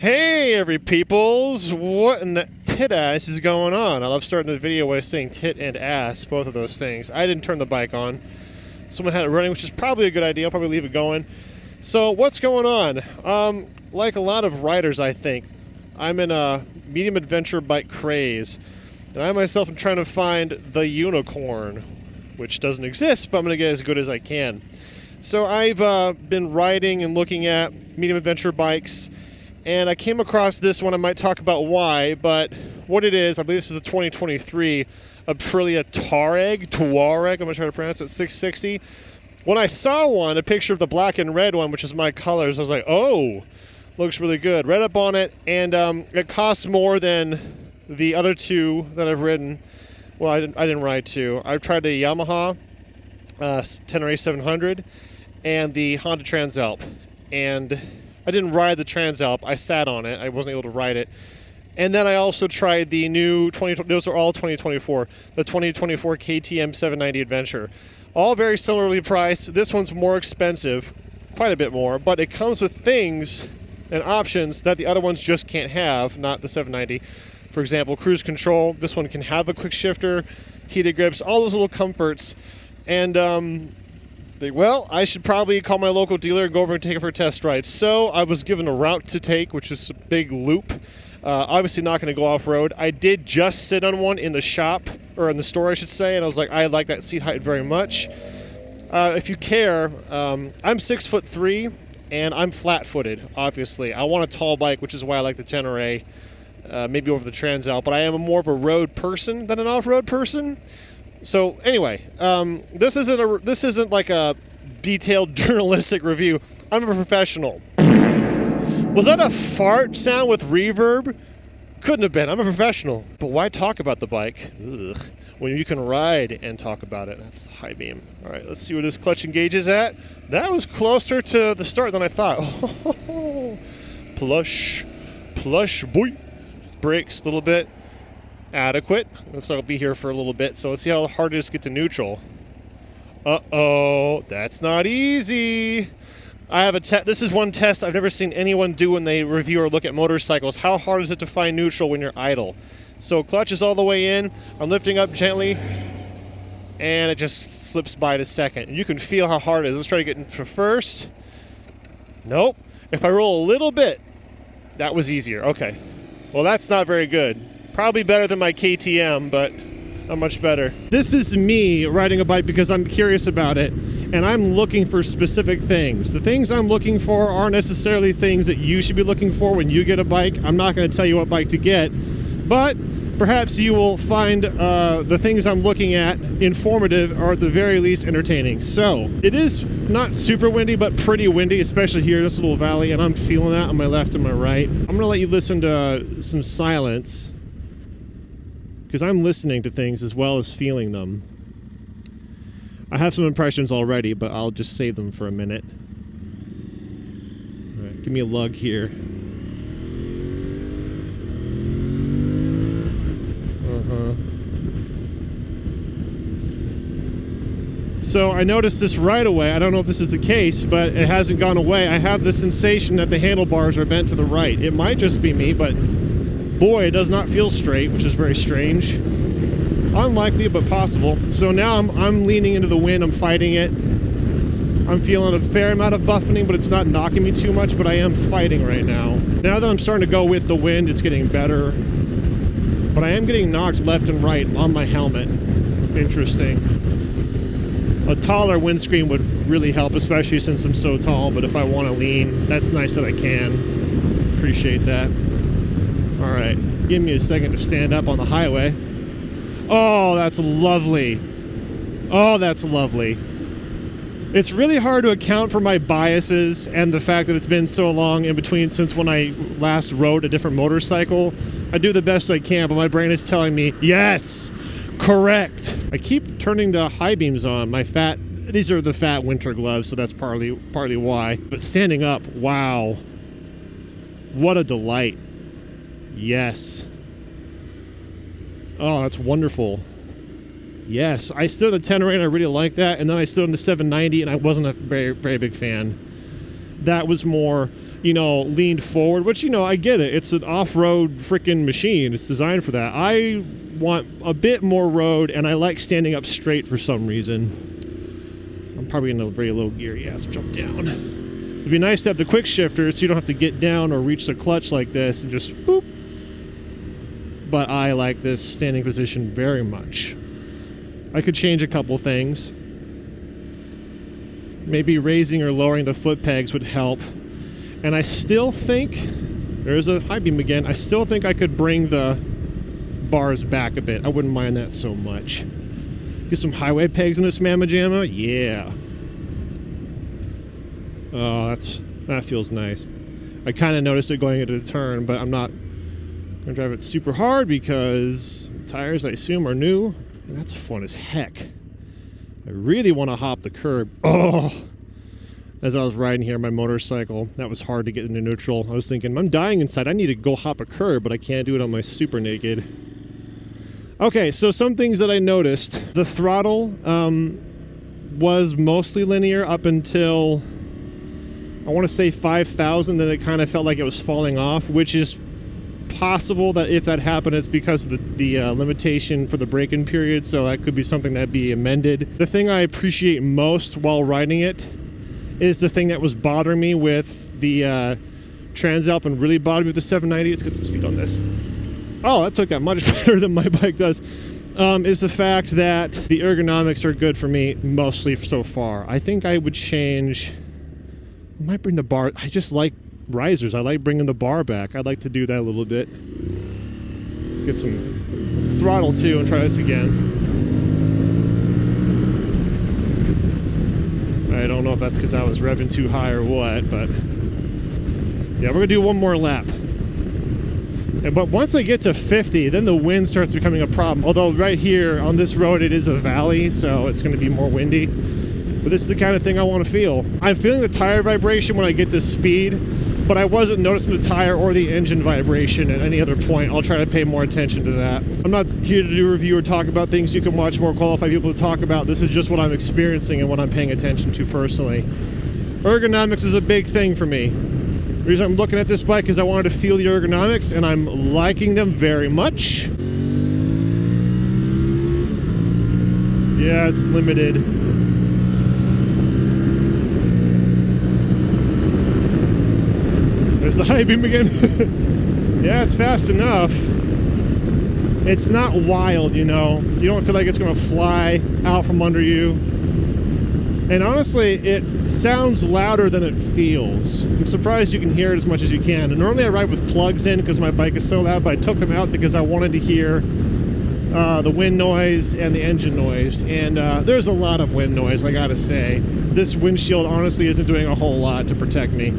Hey, every peoples! What in the tit ass is going on? I love starting the video by saying tit and ass, both of those things. I didn't turn the bike on. Someone had it running, which is probably a good idea. I'll probably leave it going. So, what's going on? Like a lot of riders, I think, I'm in a medium adventure bike craze. And I myself am trying to find the unicorn, which doesn't exist, but I'm going to get as good as I can. So, I've been riding and looking at medium adventure bikes. And I came across this one. I might talk about why, but what it is, I believe this is a 2023 Aprillia Tuareg, I'm going to try to pronounce it, 660. When I saw one, a picture of the black and red one, which is my colors, I was like, oh, looks really good. Read up on it, and it costs more than the other two that I've ridden. Well, I didn't ride two. I've tried the Yamaha Tenere 700 and the Honda Transalp, and I didn't ride the Transalp. I sat on it. I wasn't able to ride it. And then I also tried the new those are all 2024, the 2024 KTM 790 Adventure. All very similarly priced. This one's more expensive, quite a bit more, but it comes with things and options that the other ones just can't have, not the 790. For example, cruise control. This one can have a quick shifter, heated grips, all those little comforts. And well, I should probably call my local dealer and go over and take it for a test ride. So I was given a route to take, which is a big loop. Obviously not going to go off-road. I did just sit on one in the shop, or in the store, I should say, and I was like, I like that seat height very much. If you care, I'm 6'3", and I'm flat-footed, obviously. I want a tall bike, which is why I like the Tenere, maybe over the Transalp, but I am more of a road person than an off-road person. So anyway, this isn't like a detailed journalistic review. I'm a professional. Was that a fart sound with reverb? Couldn't have been. I'm a professional. But why talk about the bike? Ugh. When you can ride and talk about it. That's the high beam. All right, let's see where this clutch engage is at. That was closer to the start than I thought. Oh, plush boy. Brakes a little bit. Adequate. Looks like I'll be here for a little bit, so let's see how hard it is to get to neutral. Uh-oh, that's not easy. I have this is one test I've never seen anyone do when they review or look at motorcycles. How hard is it to find neutral when you're idle? So clutch is all the way in. I'm lifting up gently, and it just slips by to second. You can feel how hard it is. Let's try to get into first. Nope. If I roll a little bit, that was easier. Okay. Well, that's not very good. Probably better than my KTM, but not much better. This is me riding a bike because I'm curious about it, and I'm looking for specific things. The things I'm looking for aren't necessarily things that you should be looking for when you get a bike. I'm not going to tell you what bike to get, but perhaps you will find the things I'm looking at informative or at the very least entertaining. So, it is not super windy, but pretty windy, especially here in this little valley, and I'm feeling that on my left and my right. I'm going to let you listen to some silence, because I'm listening to things as well as feeling them. I have some impressions already, but I'll just save them for a minute. All right, give me a lug here. So I noticed this right away. I don't know if this is the case, but it hasn't gone away. I have the sensation that the handlebars are bent to the right. It might just be me, but boy, it does not feel straight, which is very strange. Unlikely, but possible. So now I'm leaning into the wind. I'm fighting it. I'm feeling a fair amount of buffeting, but it's not knocking me too much, but I am fighting right now. Now that I'm starting to go with the wind, it's getting better. But I am getting knocked left and right on my helmet. Interesting. A taller windscreen would really help, especially since I'm so tall, but if I want to lean, that's nice that I can. Appreciate that. All right, give me a second to stand up on the highway. Oh, that's lovely. Oh, that's lovely. It's really hard to account for my biases and the fact that it's been so long in between since when I last rode a different motorcycle. I do the best I can, but my brain is telling me, yes, correct. I keep turning the high beams on. These are the fat winter gloves, so that's partly why. But standing up, wow. What a delight. Yes. Oh, that's wonderful. Yes, I stood in the Tenere and I really liked that, and then I stood in the 790 and I wasn't a very, very big fan. That was more you know, leaned forward, which, you know, I get it. It's an off-road freaking machine. It's designed for that. I want a bit more road, and I like standing up straight for some reason. I'm probably in a very low gear. Yeah, let's jump down. It'd be nice to have the quick shifter so you don't have to get down or reach the clutch like this and just boop. But I like this standing position very much. I could change a couple things. Maybe raising or lowering the foot pegs would help. And I still think, there's a high beam again, I still think I could bring the bars back a bit. I wouldn't mind that so much. Get some highway pegs in this mamma jamma? Yeah. Oh, that feels nice. I kind of noticed it going into the turn, but I'm not going to drive it super hard because the tires, I assume, are new. And that's fun as heck. I really want to hop the curb. Oh! As I was riding here on my motorcycle, that was hard to get into neutral. I was thinking, I'm dying inside. I need to go hop a curb, but I can't do it on my super naked. Okay, so some things that I noticed. The throttle was mostly linear up until, I want to say 5,000. Then it kind of felt like it was falling off, which is possible that if that happened, it's because of the limitation for the break-in period, so that could be something that'd be amended. The thing I appreciate most while riding it is the thing that was bothering me with the Transalp and really bothered me with the 790. Let's get some speed on this. Oh, that took that much better than my bike does. Is the fact that the ergonomics are good for me mostly so far. I think I would change. I might bring the bar. I just like risers. I like bringing the bar back. I'd like to do that a little bit. Let's get some throttle too and try this again. I don't know if that's because I was revving too high or what, but yeah, we're gonna do one more lap. But once I get to 50, then the wind starts becoming a problem. Although right here on this road, it is a valley, so it's gonna be more windy. But this is the kind of thing I want to feel. I'm feeling the tire vibration when I get to speed, but I wasn't noticing the tire or the engine vibration at any other point. I'll try to pay more attention to that. I'm not here to do a review or talk about things you can watch more qualified people to talk about. This is just what I'm experiencing and what I'm paying attention to personally. Ergonomics is a big thing for me. The reason I'm looking at this bike is I wanted to feel the ergonomics, and I'm liking them very much. Yeah, it's limited. There's the high beam again. Yeah, it's fast enough. It's not wild, you know. You don't feel like it's going to fly out from under you. And honestly, it sounds louder than it feels. I'm surprised you can hear it as much as you can. And normally I ride with plugs in because my bike is so loud, but I took them out because I wanted to hear the wind noise and the engine noise. And there's a lot of wind noise, I gotta say. This windshield honestly isn't doing a whole lot to protect me.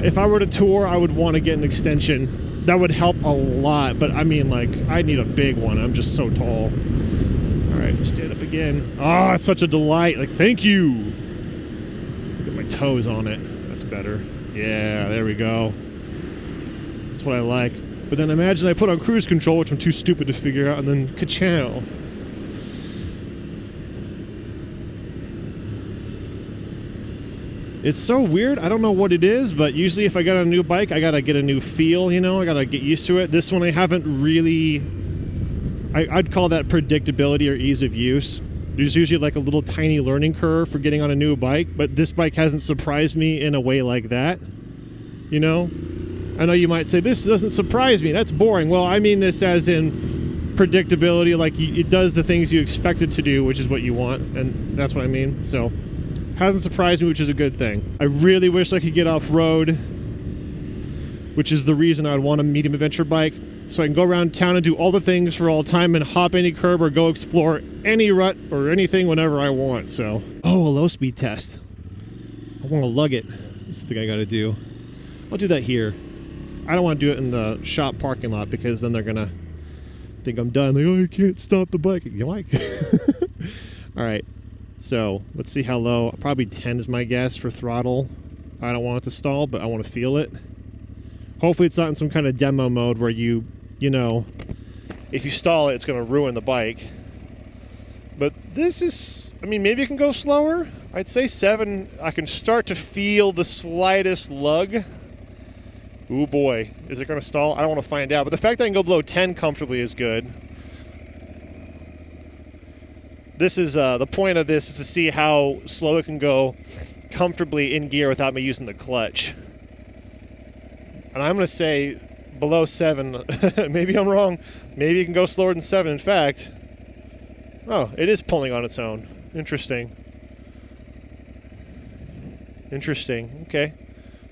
If I were to tour, I would want to get an extension. That would help a lot, but I mean, like, I need a big one. I'm just so tall. All right, stand up again. Oh, it's such a delight. Like, thank you. Get my toes on it. That's better. Yeah, there we go. That's what I like. But then imagine I put on cruise control, which I'm too stupid to figure out, and then ka-chow. It's so weird. I don't know what it is, but usually if I got a new bike, I gotta get a new feel, you know? I gotta get used to it. This one I haven't really... I'd call that predictability or ease of use. There's usually like a little tiny learning curve for getting on a new bike, but this bike hasn't surprised me in a way like that, you know? I know you might say, this doesn't surprise me, that's boring. Well, I mean this as in predictability, like it does the things you expect it to do, which is what you want, and that's what I mean, so... Hasn't surprised me, which is a good thing. I really wish I could get off-road, which is the reason I'd want a medium adventure bike, so I can go around town and do all the things for all time and hop any curb or go explore any rut or anything whenever I want, so. Oh, a low-speed test. I want to lug it. That's the thing I gotta do. I'll do that here. I don't want to do it in the shop parking lot because then they're gonna think I'm done. Like, oh, you can't stop the bike. You like? All right. So let's see how low. Probably 10 is my guess for throttle. I don't want it to stall, but I want to feel it. Hopefully it's not in some kind of demo mode where you know, if you stall it, it's going to ruin the bike. But this is, I mean, maybe it can go slower, I'd say 7. I can start to feel the slightest lug. Ooh boy, is it going to stall? I don't want to find out. But the fact that I can go below 10 comfortably is good. This is the point of this is to see how slow it can go comfortably in gear without me using the clutch. And I'm going to say below 7. Maybe I'm wrong. Maybe it can go slower than 7. In fact, oh, it is pulling on its own. Interesting. Interesting. Okay.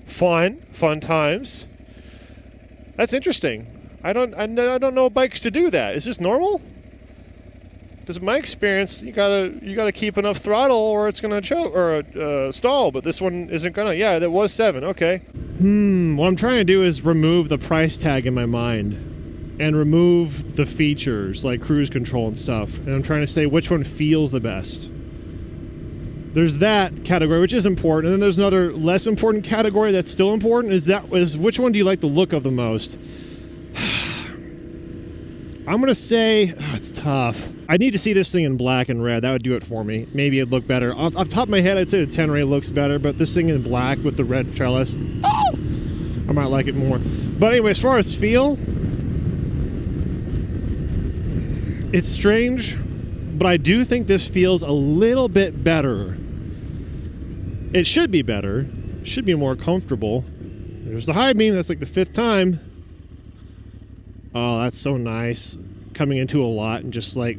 Fun times. That's interesting. I don't know bikes to do that. Is this normal? Because in my experience, you gotta keep enough throttle or it's gonna choke or stall. But this one isn't gonna. Yeah, that was 7. Okay. What I'm trying to do is remove the price tag in my mind and remove the features like cruise control and stuff. And I'm trying to say which one feels the best. There's that category, which is important, and then there's another less important category that's still important. Is which one do you like the look of the most? I'm going to say, it's tough. I need to see this thing in black and red. That would do it for me. Maybe it'd look better. Off the top of my head, I'd say the Tenere looks better, but this thing in black with the red trellis, I might like it more. But anyway, as far as feel, it's strange, but I do think this feels a little bit better. It should be better. It should be more comfortable. There's the high beam. That's like the 5th time. Oh, that's so nice. Coming into a lot and just like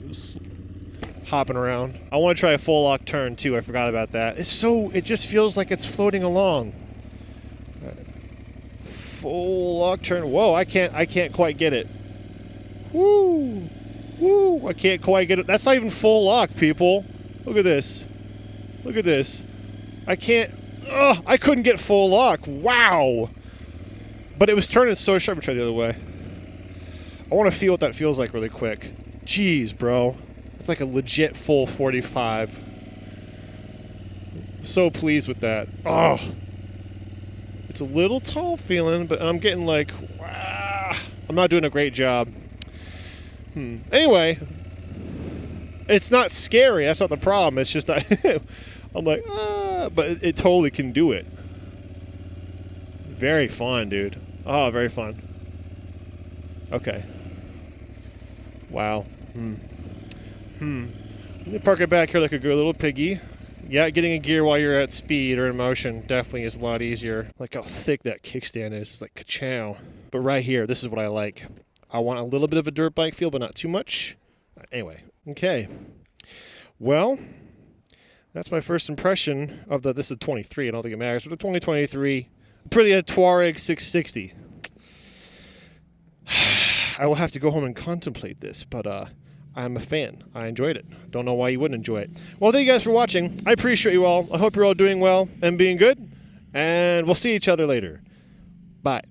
hopping around. I want to try a full lock turn too. I forgot about that. It just feels like it's floating along. Full lock turn. Whoa, I can't quite get it. Woo! Woo! I can't quite get it. That's not even full lock, people. Look at this. Look at this. I can't. Ugh, I couldn't get full lock. Wow! But it was turning so sharp. I'm trying the other way. I want to feel what that feels like really quick. Jeez, bro. It's like a legit full 45. So pleased with that. Oh! It's a little tall feeling, but I'm getting like, wow. I'm not doing a great job. Anyway, it's not scary. That's not the problem. It's just I'm like, but it totally can do it. Very fun, dude. Oh, very fun. Okay. Wow. Let me park it back here like a good little piggy. Yeah, getting a gear while you're at speed or in motion definitely is a lot easier. Like how thick that kickstand is. It's like ka-chow. But right here, this is what I like. I want a little bit of a dirt bike feel, but not too much. Anyway, okay. Well, that's my first impression of this is 23. I don't think it matters, but the 2023 Aprillia Tuareg 660. I will have to go home and contemplate this, but I'm a fan. I enjoyed it. Don't know why you wouldn't enjoy it. Well, thank you guys for watching. I appreciate you all. I hope you're all doing well and being good, and we'll see each other later. Bye.